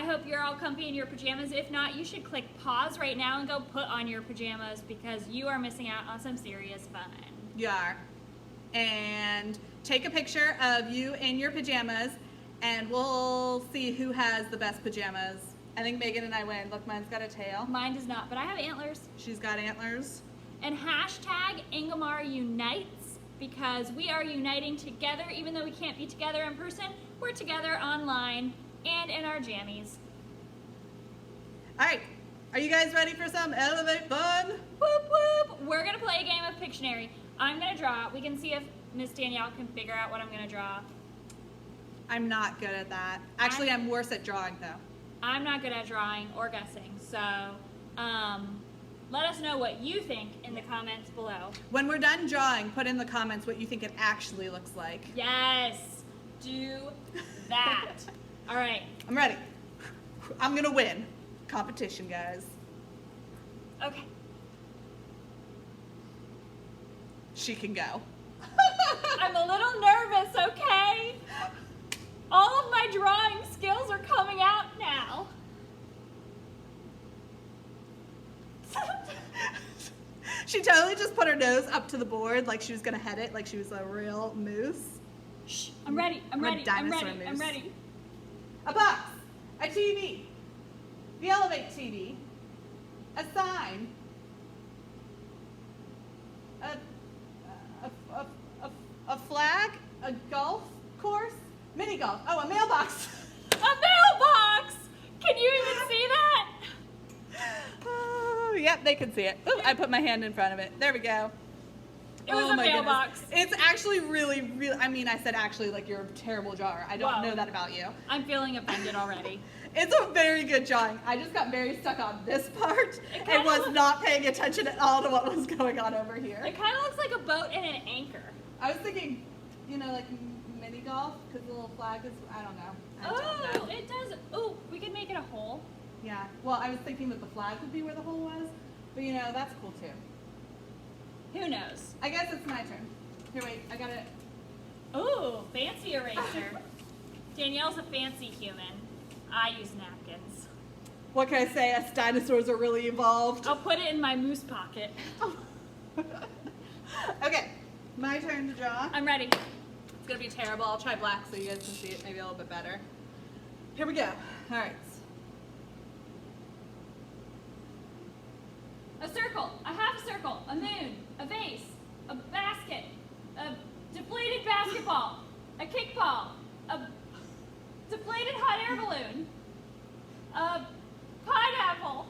I hope you're all comfy in your pajamas. If not, you should click pause right now and go put on your pajamas because you are missing out on some serious fun. You are. And take a picture of you in your pajamas, and we'll see who has the best pajamas. I think Megan and I win. Look, mine's got a tail. Mine does not, but I have antlers. She's got antlers. And hashtag Ingomar Unites, because we are uniting together. Even though we can't be together in person, we're together online and in our jammies. All right. Are you guys ready for some Elevate fun? Whoop, whoop. We're going to play a game of Pictionary. I'm going to draw. We can see if Miss Danielle can figure out what I'm going to draw. I'm not good at that. Actually, I'm worse at drawing, though. I'm not good at drawing or guessing, so let us know what you think in the comments below. When we're done drawing, put in the comments what you think it actually looks like. Yes, do that. All right. I'm ready. I'm going to win. Competition, guys. Okay. She can go. I'm a little nervous, okay? All of my drawing skills are coming out now. She totally just put her nose up to the board like she was going to head it, like she was a real moose. Shh, I'm ready, I'm ready, I'm ready, I'm ready. A box, a TV, the Elevate TV, a sign, a flag, a golf course, mini golf. Oh, a mailbox. A mailbox! Can you even see that? Oh, yep, they can see it. Ooh, I put my hand in front of it. There we go. It was a mailbox. Goodness. It's actually really, I mean, I said actually like you're a terrible drawer. I don't know that about you. I'm feeling offended already. It's a very good drawing. I just got very stuck on this part and was not paying attention at all to what was going on over here. It kind of looks like a boat and an anchor. I was thinking, you know, like mini golf, because the little flag is, I don't know. Oh, it does. Oh, we could make it a hole. Yeah, well, I was thinking that the flag would be where the hole was, but you know, that's cool too. Who knows? I guess it's my turn. Here, wait, I got it. Ooh, fancy eraser. Danielle's a fancy human. I use napkins. What can I say? Us dinosaurs are really evolved. I'll put it in my moose pocket. Okay, my turn to draw. I'm ready. It's gonna be terrible. I'll try black so you guys can see it maybe a little bit better. Here we go. All right. A circle, a half circle, a moon, a vase, a basket, a deflated basketball, a kickball, a deflated hot air balloon, a pineapple,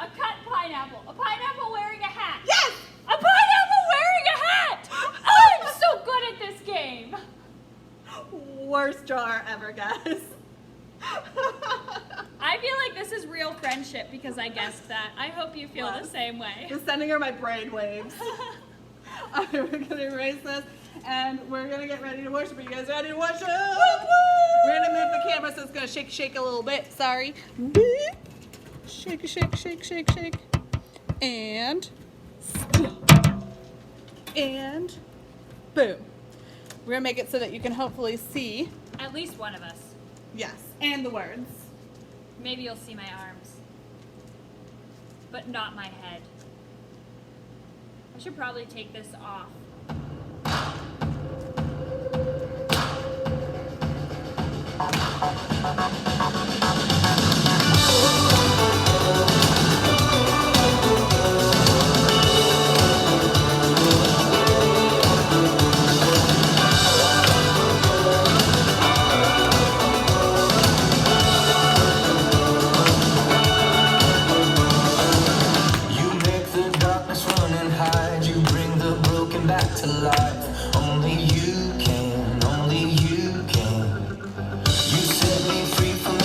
a cut pineapple, a pineapple wearing a hat. Yes! A pineapple wearing a hat! Oh, I'm so good at this game. Worst drawer ever, guys. I feel like this is real friendship because I guessed that. I hope you feel the same way. Just sending her my brain waves. All right, we're gonna erase this and we're gonna get ready to worship. Are you guys ready to worship? Woo, woo! We're gonna move the camera so it's gonna shake a little bit. Sorry. Shake, shake, shake, shake, shake. And and boom. We're gonna make it so that you can hopefully see. At least one of us. Yes, and the words. Maybe you'll see my arms, but not my head. I should probably take this off. Back to life, only you can, only you can. You set me free from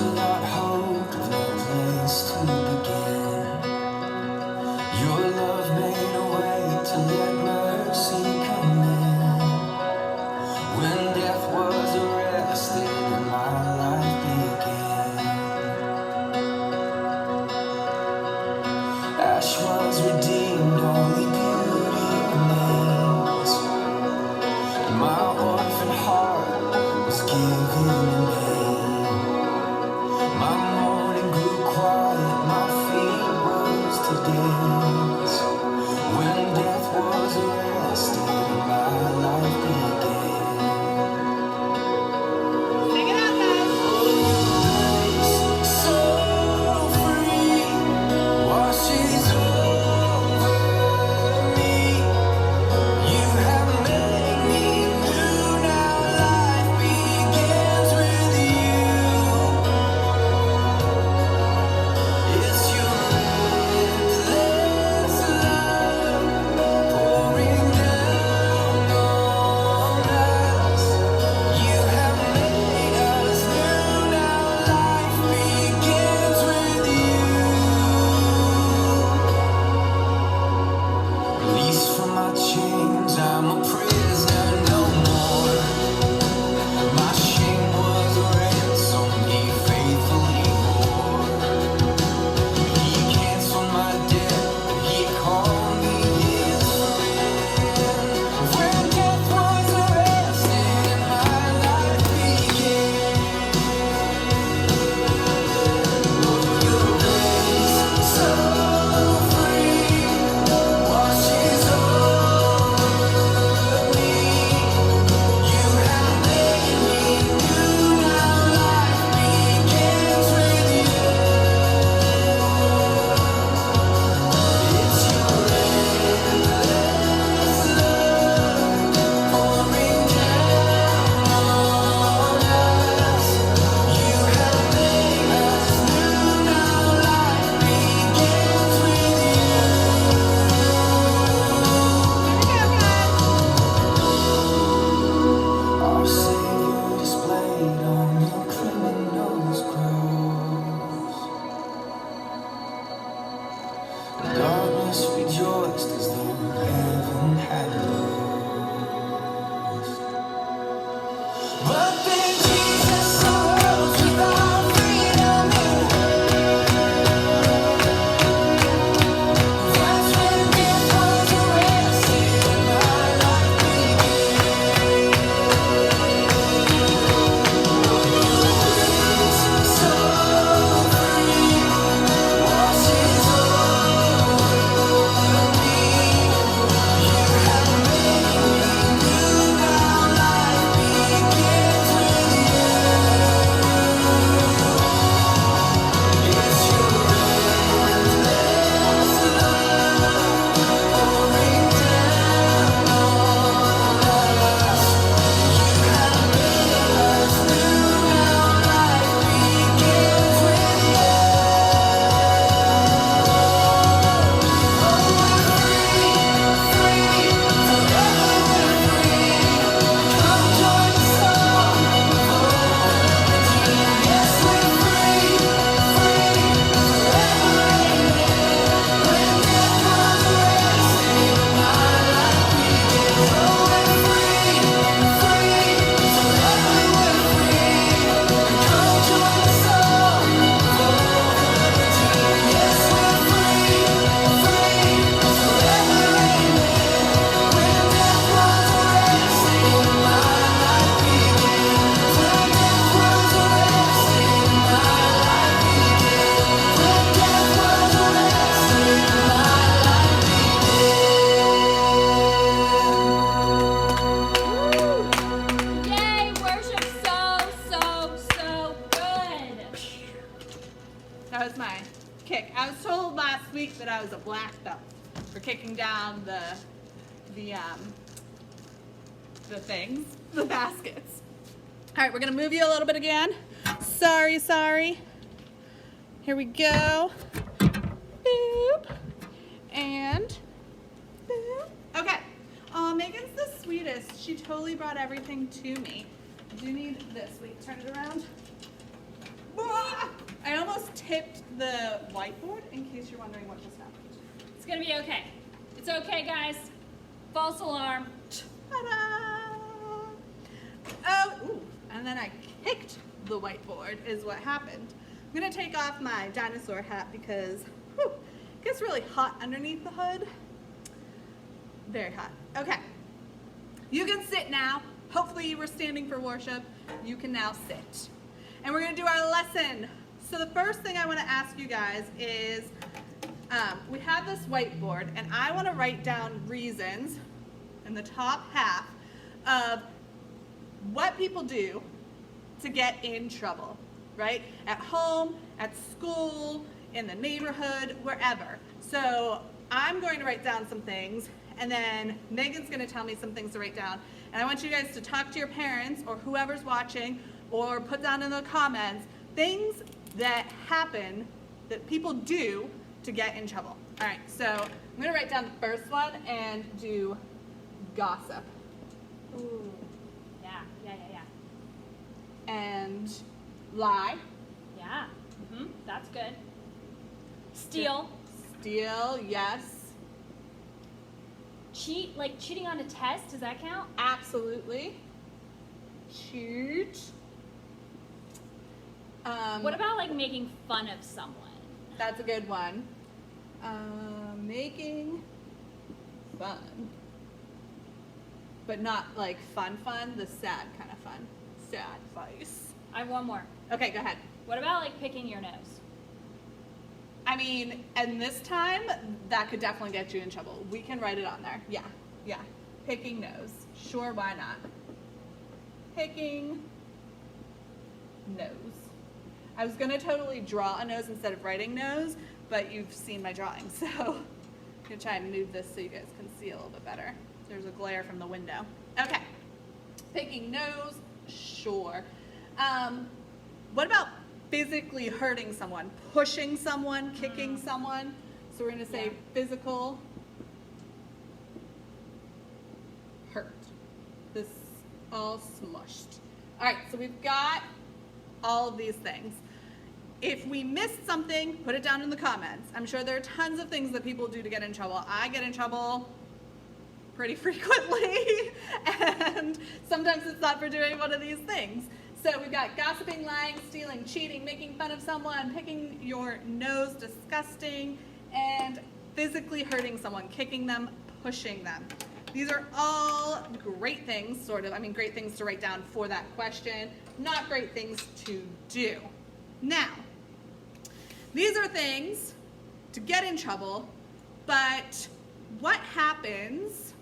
without hope, no place to begin. Your love made a way to let mercy come in. When death was arrested and my life began, ash was redeemed, only beauty remains. And my orphan heart was given a name. My morning grew quiet, my feet rose to dance. When death was arrested and my life began. Sing it out, guys. So free, washes over me. You have made me new, now life begins with you. It's your endless love pouring down on us. You have made us new, now life begins with you. Released from my chains, I'm a prisoner no more. My shame was a ransom he faithfully bore. He canceled my debt, and he called me his friend. When death was arrested and my life began. Oh, your grace so free washes over me. You have made me new, now life begins with you. It's your endless love pouring down on us. You have made us new, now life begins with you. Our Savior displayed on your criminal's cross. Darkness rejoiced as though heaven had lost. But then Jesus arose with our freedom in hand. That's when death was arrested and my life began. So free, washes over me. You have made me new, now life begins with you. It's your endless love pouring down on us. You have made us new, now life begins with you. Yay, worship so good. That was my kick. I was told last week that I was a black belt for kicking down the things, the baskets. All right, we're gonna move you a little bit again. Sorry. Here we go. Boop. And boop. Okay. Megan's the sweetest. She totally brought everything to me. I do need this. Wait, turn it around. I almost tipped the whiteboard in case you're wondering what just happened. It's gonna be okay. It's okay, guys. False alarm. Ta-da! Oh, ooh, and then I kicked the whiteboard is what happened. I'm gonna take off my dinosaur hat because it gets really hot underneath the hood. Very hot. Okay, you can sit now. Hopefully you were standing for worship. You can now sit. And we're gonna do our lesson. So the first thing I wanna ask you guys is, we have this whiteboard and I wanna write down reasons in the top half of what people do to get in trouble, right? At home, at school, in the neighborhood, wherever. So I'm going to write down some things and then Megan's gonna tell me some things to write down. And I want you guys to talk to your parents or whoever's watching or put down in the comments things that happen that people do to get in trouble. All right, so I'm gonna write down the first one and do gossip. Ooh. Yeah. And lie. Yeah. That's good. Steal. Steal, yes. Cheat, like cheating on a test, does that count? Absolutely. Cheat. What about like making fun of someone? That's a good one. Making fun. But not like fun, the sad kind of fun. Sad face. I have one more. Okay, go ahead. What about like picking your nose? I mean, and this time, that could definitely get you in trouble. We can write it on there. Yeah. Picking nose. Sure, why not? Picking nose. I was gonna totally draw a nose instead of writing nose, but you've seen my drawing, so I'm gonna try and move this so you guys can see a little bit better. There's a glare from the window. Okay, picking nose, sure. What about physically hurting someone, pushing someone, kicking someone? So we're gonna say physical hurt. This all smushed. All right, so we've got all of these things. If we missed something, put it down in the comments. I'm sure there are tons of things that people do to get in trouble. I get in trouble pretty frequently, and sometimes it's not for doing one of these things. So we've got gossiping, lying, stealing, cheating, making fun of someone, picking your nose, disgusting, and physically hurting someone, kicking them, pushing them. These are all great things, great things to write down for that question, not great things to do. Now, these are things to get in trouble, but what happens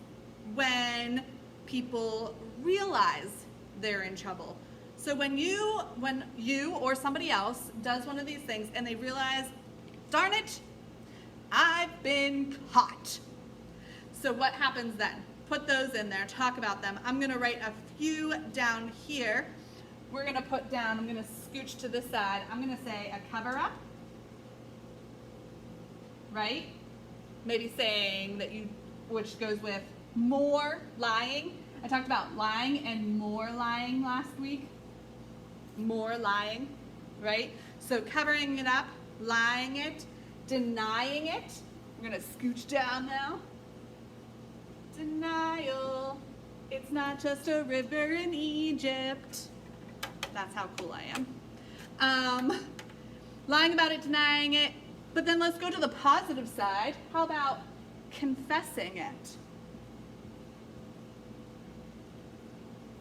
when people realize they're in trouble? So when you or somebody else does one of these things and they realize, darn it, I've been caught. So what happens then? Put those in there, talk about them. I'm gonna write a few down here. We're gonna put down, I'm gonna scooch to this side. I'm gonna say a cover up, right? Maybe saying that which goes with more lying. I talked about lying and more lying last week. More lying, right? So covering it up, lying it, denying it. We're gonna scooch down now. Denial. It's not just a river in Egypt. That's how cool I am. Lying about it, denying it. But then let's go to the positive side. How about confessing it?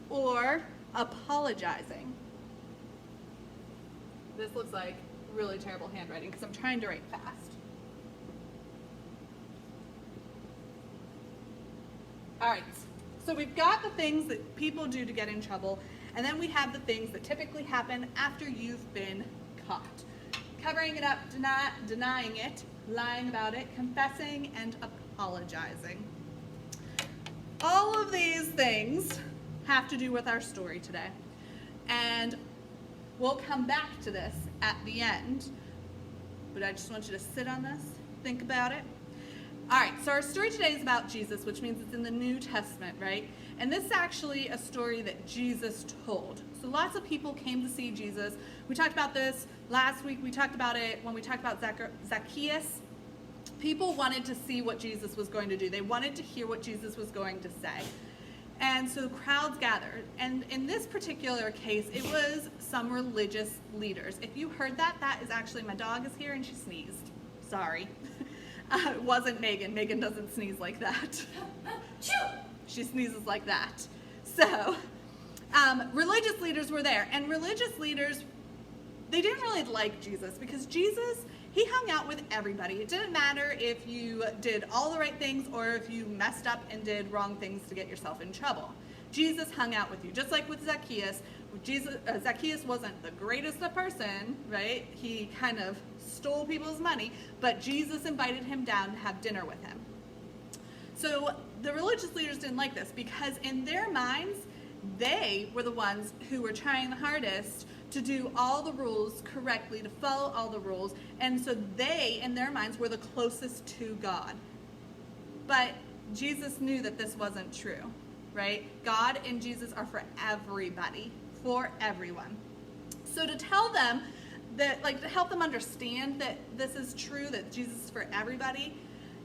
Or apologizing. This looks like really terrible handwriting because I'm trying to write fast. All right, so we've got the things that people do to get in trouble, and then we have the things that typically happen after you've been caught. Covering it up, denying it, lying about it, confessing, and apologizing. All of these things have to do with our story today. And we'll come back to this at the end, but I just want you to sit on this, think about it. All right, so our story today is about Jesus, which means it's in the New Testament, right? And this is actually a story that Jesus told. So lots of people came to see Jesus. We talked about this last week. We talked about it when we talked about Zacchaeus. People wanted to see what Jesus was going to do. They wanted to hear what Jesus was going to say. And so crowds gathered. And in this particular case, it was some religious leaders. If you heard that, that is actually, my dog is here and she sneezed. Sorry. It wasn't Megan. Megan doesn't sneeze like that. She sneezes like that. So, religious leaders were there. And religious leaders, they didn't really like Jesus because Jesus, he hung out with everybody. It didn't matter if you did all the right things or if you messed up and did wrong things to get yourself in trouble. Jesus hung out with you. Just like with Zacchaeus, Zacchaeus wasn't the greatest of person, right? He kind of stole people's money, but Jesus invited him down to have dinner with him. So the religious leaders didn't like this because in their minds, they were the ones who were trying the hardest to do all the rules correctly, to follow all the rules. And so they, in their minds, were the closest to God. But Jesus knew that this wasn't true, right? God and Jesus are for everybody, for everyone. So to tell them that, like, to help them understand that this is true, that Jesus is for everybody,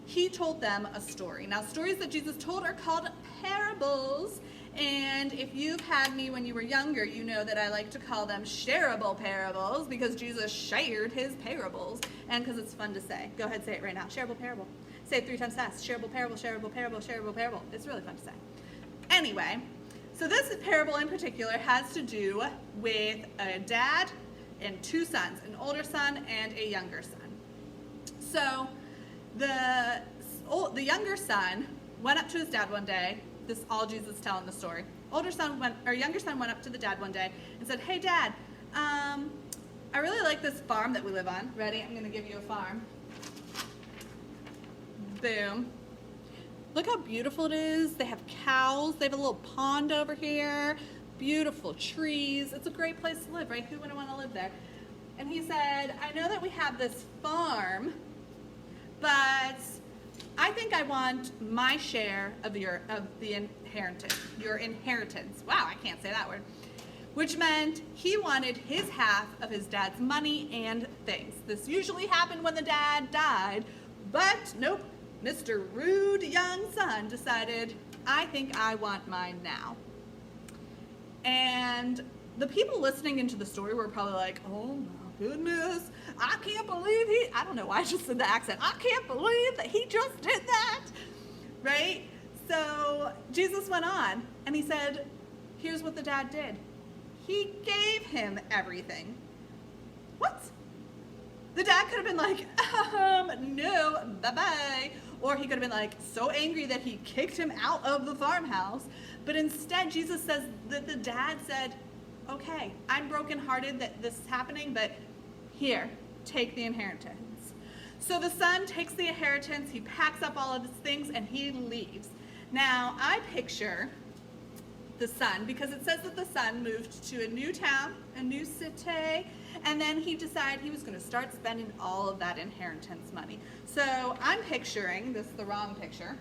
he told them a story. Now, stories that Jesus told are called parables. And if you've had me when you were younger, you know that I like to call them shareable parables because Jesus shared his parables. And because it's fun to say. Go ahead, say it right now. Shareable parable. Say it 3 times fast. Shareable parable, shareable parable, shareable parable. It's really fun to say. Anyway, so this parable in particular has to do with a dad and 2 sons, an older son and a younger son. So the younger son went up to his dad one day. This is all Jesus telling the story. Younger son went up to the dad one day and said, "Hey, Dad, I really like this farm that we live on." Ready? I'm going to give you a farm. Boom. Look how beautiful it is. They have cows. They have a little pond over here. Beautiful trees. It's a great place to live, right? Who wouldn't want to live there? And he said, "I know that we have this farm, but I think I want my share of the inheritance, your inheritance." Wow, I can't say that word. Which meant he wanted his half of his dad's money and things. This usually happened when the dad died, but nope, Mr. Rude young son decided, "I think I want mine now." And the people listening into the story were probably like, "Oh my goodness, I can't believe I don't know why I just said the accent. I can't believe that he just did that," right? So Jesus went on and he said, here's what the dad did. He gave him everything. What? The dad could have been like, no, bye-bye. Or he could have been like so angry that he kicked him out of the farmhouse. But instead, Jesus says that the dad said, "Okay, I'm brokenhearted that this is happening, but here, take the inheritance." So the son takes the inheritance, he packs up all of his things, and he leaves. Now, I picture the son, because it says that the son moved to a new town, a new city, and then he decided he was going to start spending all of that inheritance money. So I'm picturing, this is the wrong picture.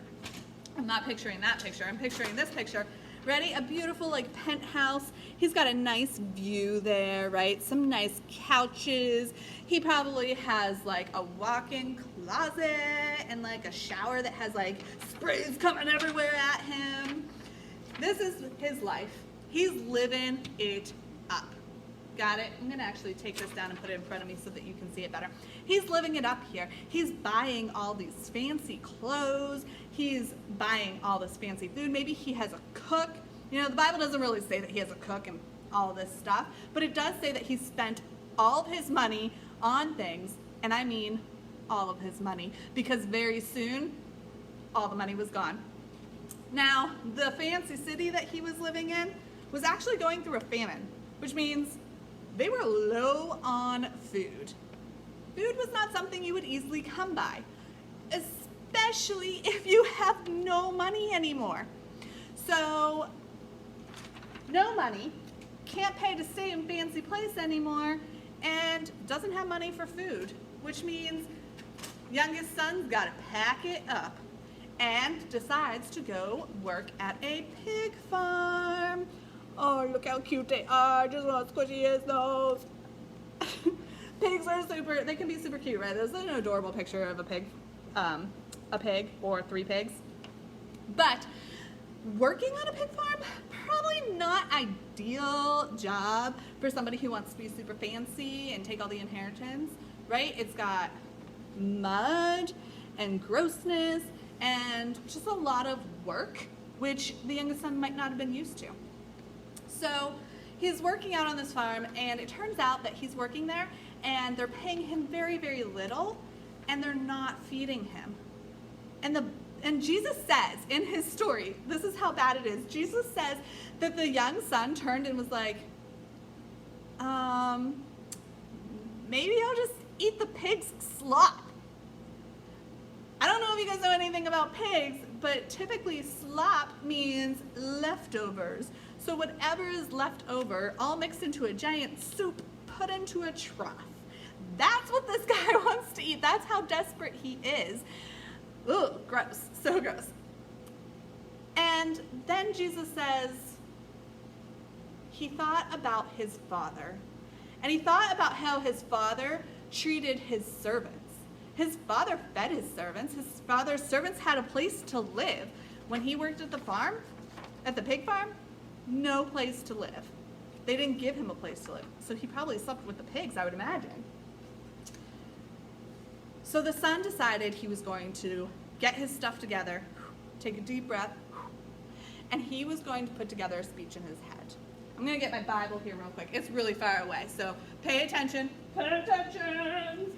I'm not picturing that picture. I'm picturing this picture. Ready? A beautiful like penthouse. He's got a nice view there, right? Some nice couches. He probably has like a walk-in closet and like a shower that has like sprays coming everywhere at him. This is his life. He's living it up. Got it? I'm gonna actually take this down and put it in front of me so that you can see it better. He's living it up here. He's buying all these fancy clothes. He's buying all this fancy food. Maybe he has a cook. You know, the Bible doesn't really say that he has a cook and all this stuff, but it does say that he spent all of his money on things, and I mean all of his money, because very soon, all the money was gone. Now, the fancy city that he was living in was actually going through a famine, which means they were low on food. Food was not something you would easily come by, especially if you have no money anymore. So, no money, can't pay to stay in fancy place anymore, and doesn't have money for food, which means youngest son's got to pack it up and decides to go work at a pig farm. Oh, look how cute they are. I just want to squishy his nose. Pigs are they can be super cute, right? There's an adorable picture of a pig or 3 pigs. But working on a pig farm, probably not ideal job for somebody who wants to be super fancy and take all the inheritance, right? It's got mud and grossness and just a lot of work, which the youngest son might not have been used to. So he's working out on this farm, and it turns out that he's working there and they're paying him very, very little, and they're not feeding him. And Jesus says in his story, this is how bad it is. Jesus says that the young son turned and was like, maybe I'll just eat the pig's slop. I don't know if you guys know anything about pigs, but typically slop means leftovers. So whatever is left over, all mixed into a giant soup, put into a trough. That's what this guy wants to eat. That's how desperate he is. Ugh, gross, so gross. And then Jesus says, he thought about his father. And he thought about how his father treated his servants. His father fed his servants. His father's servants had a place to live. When he worked at the farm, at the pig farm, no place to live. They didn't give him a place to live. So he probably slept with the pigs, I would imagine. So the son decided he was going to get his stuff together, take a deep breath, and he was going to put together a speech in his head. I'm going to get my Bible here real quick. It's really far away, so pay attention. Pay attention.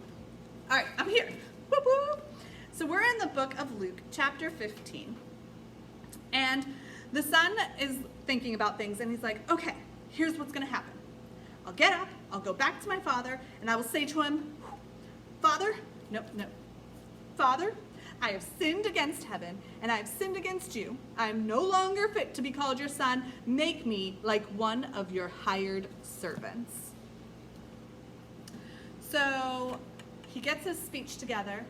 All right, I'm here. Whoop, whoop. So we're in the book of Luke, chapter 15. And the son is thinking about things, and he's like, okay, here's what's going to happen. I'll get up, I'll go back to my father, and I will say to him, Father, Father, I have sinned against heaven, and I have sinned against you. I am no longer fit to be called your son. Make me like one of your hired servants. So he gets his speech together,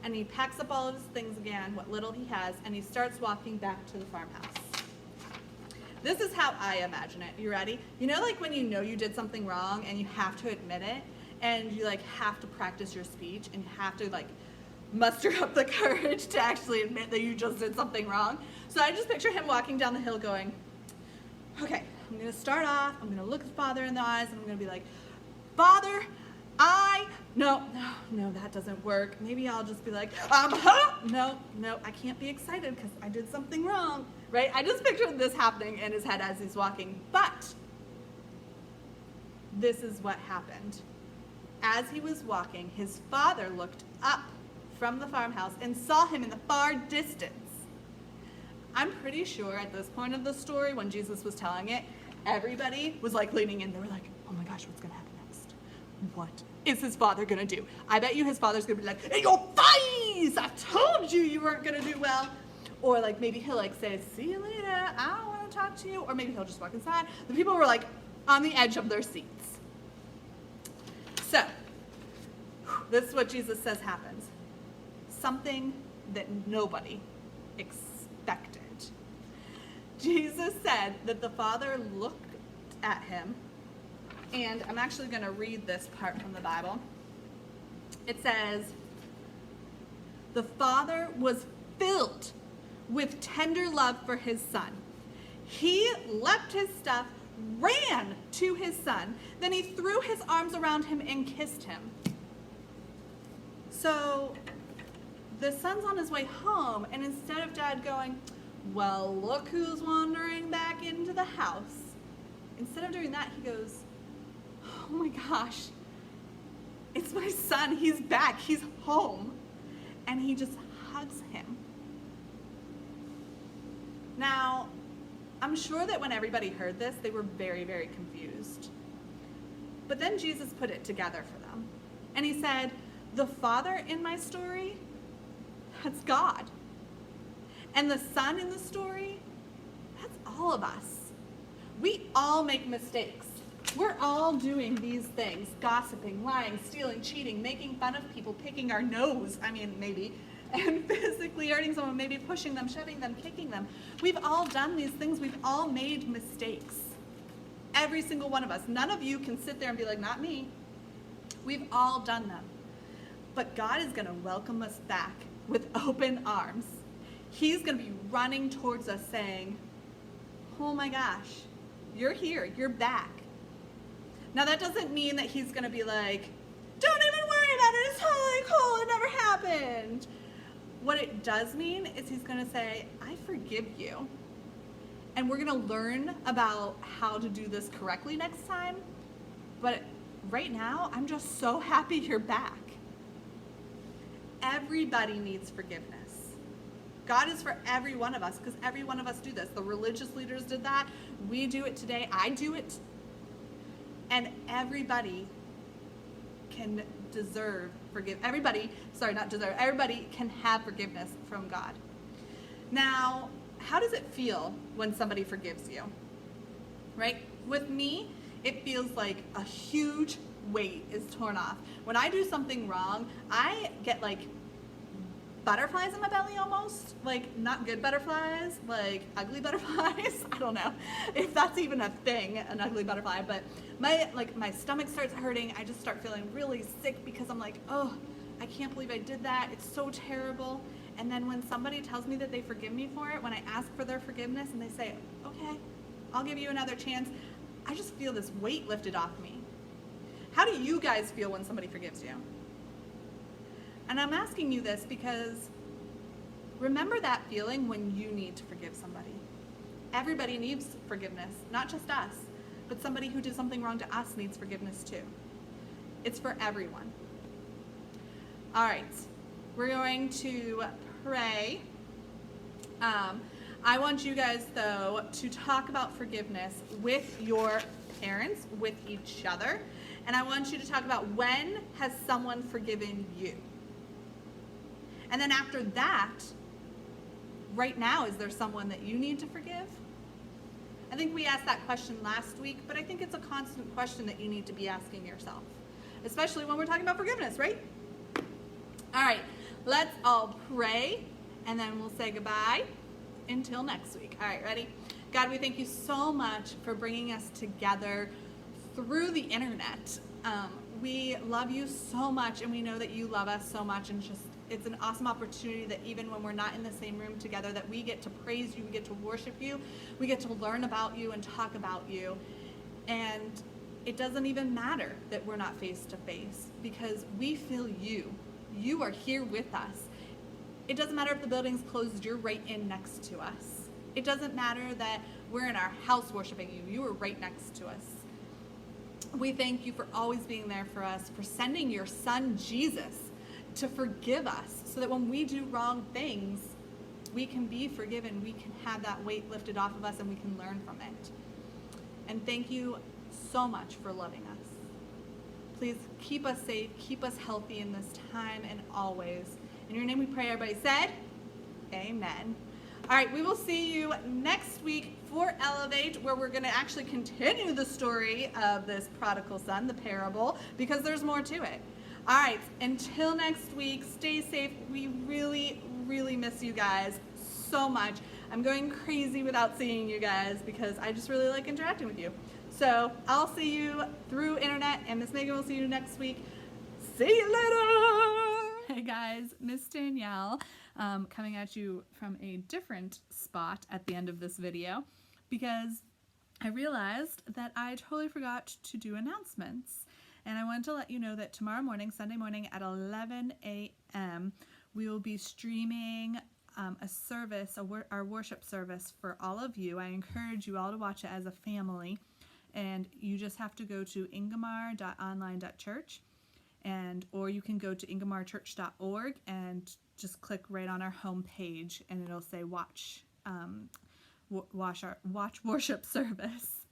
and he packs up all of his things again, what little he has, and he starts walking back to the farmhouse. This is how I imagine it. You ready? You know, like when you know you did something wrong and you have to admit it, and you like have to practice your speech, and you have to like muster up the courage to actually admit that you just did something wrong. So I just picture him walking down the hill going, okay, I'm going to start off, I'm going to look at Father in the eyes, and I'm going to be like, Father, no, that doesn't work. Maybe I'll just be like, no, I can't be excited because I did something wrong, right? I just pictured this happening in his head as he's walking, but this is what happened. As he was walking, his father looked up from the farmhouse and saw him in the far distance. I'm pretty sure at this point of the story, when Jesus was telling it, everybody was like leaning in. They were like, oh my gosh, what's going to happen next? What is his father going to do? I bet you his father's going to be like, in your face! I told you you weren't going to do well. Or like maybe he'll like say, see you later, I don't want to talk to you. Or maybe he'll just walk inside. The people were like on the edge of their seats. So, this is what Jesus says happens. Something that nobody expected. Jesus said that the father looked at him, and I'm actually going to read this part from the Bible. It says, the father was filled with tender love for his son. He left his stuff, ran to his son, then he threw his arms around him and kissed him. So the son's on his way home, and instead of dad going, well, look who's wandering back into the house, instead of doing that, he goes, oh my gosh, it's my son, he's back, he's home. And he just hugs him. Now, I'm sure that when everybody heard this, they were very, very confused. But then Jesus put it together for them. And he said, the father in my story, that's God. And the son in the story, that's all of us. We all make mistakes. We're all doing these things, gossiping, lying, stealing, cheating, making fun of people, picking our nose, maybe, and physically hurting someone, maybe pushing them, shoving them, kicking them. We've all done these things. We've all made mistakes. Every single one of us. None of you can sit there and be like, not me. We've all done them. But God is going to welcome us back with open arms. He's going to be running towards us saying, oh my gosh, you're here, you're back. Now that doesn't mean that he's going to be like, don't even worry about it, it's totally cool, it never happened. What it does mean is he's going to say, I forgive you. And we're going to learn about how to do this correctly next time. But right now, I'm just so happy you're back. Everybody needs forgiveness. God is for every one of us, because every one of us do this. The religious leaders did that. We do it today. I do it. And everybody can deserve everybody can have forgiveness from God. Now, how does it feel when somebody forgives you? Right? With me, it feels like a huge weight is torn off. When I do something wrong, I get like butterflies in my belly almost. Like not good butterflies, like ugly butterflies. I don't know if that's even a thing, an ugly butterfly, but my stomach starts hurting. I just start feeling really sick because I'm like, oh, I can't believe I did that. It's so terrible. And then when somebody tells me that they forgive me for it, when I ask for their forgiveness and they say, okay, I'll give you another chance, I just feel this weight lifted off me. How do you guys feel when somebody forgives you? And I'm asking you this because remember that feeling when you need to forgive somebody. Everybody needs forgiveness, not just us, but somebody who did something wrong to us needs forgiveness too. It's for everyone. All right, we're going to pray. I want you guys, though, to talk about forgiveness with your parents, with each other, and I want you to talk about when has someone forgiven you? And then after that, right now, is there someone that you need to forgive? I think we asked that question last week, but I think it's a constant question that you need to be asking yourself, especially when we're talking about forgiveness, right? All right, let's all pray, and then we'll say goodbye until next week. All right, ready? God, we thank you so much for bringing us together through the internet. We love you so much, and we know that you love us so much, and it's an awesome opportunity that even when we're not in the same room together, that we get to praise you, we get to worship you, we get to learn about you and talk about you. And it doesn't even matter that we're not face to face, because we feel you. You are here with us. It doesn't matter if the building's closed, you're right in next to us. It doesn't matter that we're in our house worshiping you. You are right next to us. We thank you for always being there for us, for sending your son, Jesus, to forgive us so that when we do wrong things, we can be forgiven. We can have that weight lifted off of us and we can learn from it. And thank you so much for loving us. Please keep us safe, keep us healthy in this time and always. In your name we pray, everybody said, amen. All right, we will see you next week for Elevate, where we're going to actually continue the story of this prodigal son, the parable, because there's more to it. All right, until next week, stay safe. We really, really miss you guys so much. I'm going crazy without seeing you guys because I just really like interacting with you. So I'll see you through internet, and Miss Megan will see you next week. See you later! Hey guys, Miss Danielle coming at you from a different spot at the end of this video because I realized that I totally forgot to do announcements. And I wanted to let you know that tomorrow morning, Sunday morning at 11 a.m., we will be streaming a service, our worship service for all of you. I encourage you all to watch it as a family. And you just have to go to ingomar.online.church, or you can go to ingomar.church.org and just click right on our home page, and it'll say watch worship service,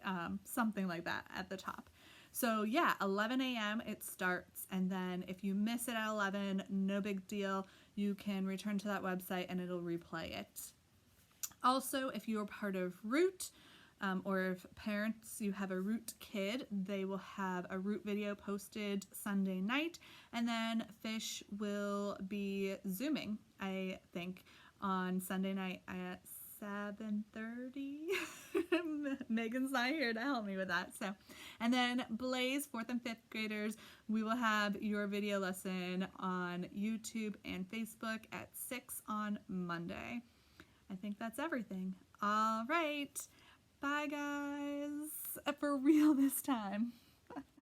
something like that at the top. So yeah, 11 a.m. it starts, and then if you miss it at 11, no big deal. You can return to that website and it'll replay it. Also, if you're part of Root, or if parents, you have a Root kid, they will have a Root video posted Sunday night, and then Fish will be Zooming, I think, on Sunday night at 7:30. Megan's not here to help me with that. So, and then Blaze, 4th and 5th graders, we will have your video lesson on YouTube and Facebook at 6 on Monday. I think that's everything. All right. Bye, guys. For real this time.